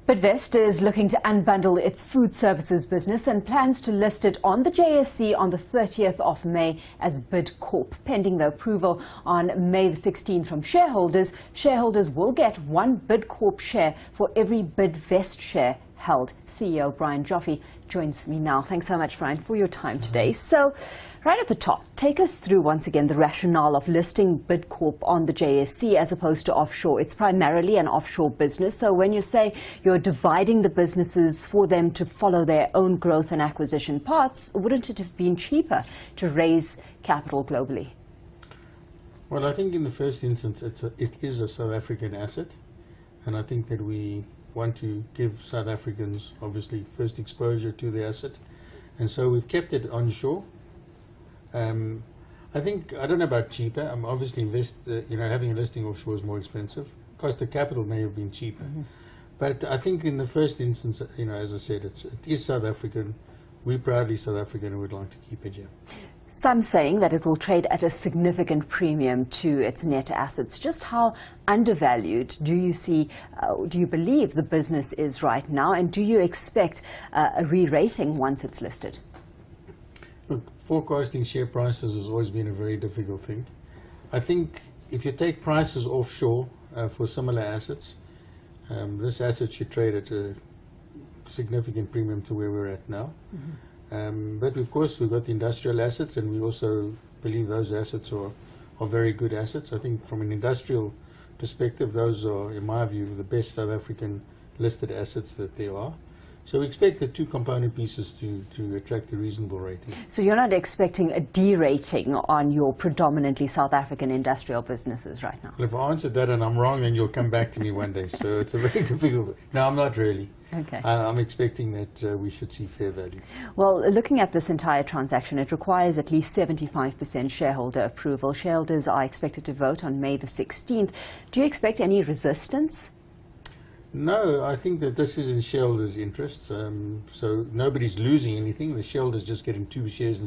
Bidvest is looking to unbundle its food services business and plans to list it on the JSE on the 30th of May as Bidcorp. Pending the approval on May the 16th from shareholders, shareholders will get one Bidcorp share for every Bidvest share held. CEO Brian Joffe joins me now. Thanks so much, Brian, for your time today. So, right at the top, take us through once again the rationale of listing Bidcorp on the JSE as opposed to offshore. It's primarily an offshore business. So when you say you're dividing the businesses for them to follow their own growth and acquisition paths, wouldn't it have been cheaper to raise capital globally? Well, I think in the first instance it is a South African asset, and I think that we want to give South Africans obviously first exposure to the asset, and so we've kept it onshore. I think, I don't know about cheaper. Obviously having a listing offshore is more expensive. Cost of capital may have been cheaper. But I think in the first instance, as I said, it is South African. We're proudly South African and we'd like to keep it here. Some saying that it will trade at a significant premium to its net assets. Just how undervalued do you believe the business is right now, and do you expect a re-rating once it's listed? Look, forecasting share prices has always been a very difficult thing. I think if you take prices offshore for similar assets, this asset should trade at a significant premium to where we're at now. But of course we've got the industrial assets, and we also believe those assets are very good assets. I think from an industrial perspective, those are, in my view, the best South African listed assets that there are. So we expect the two component pieces to attract a reasonable rating. So you're not expecting a de-rating on your predominantly South African industrial businesses right now? Well, if I answered that and I'm wrong, then you'll come back to me one day. So it's a very difficult. No, I'm not really. Okay. I'm expecting that we should see fair value. Well, looking at this entire transaction, it requires at least 75% shareholder approval. Shareholders are expected to vote on May the 16th. Do you expect any resistance? No, I think that this is in shareholders' interests. So nobody's losing anything. The shareholders just getting 2 shares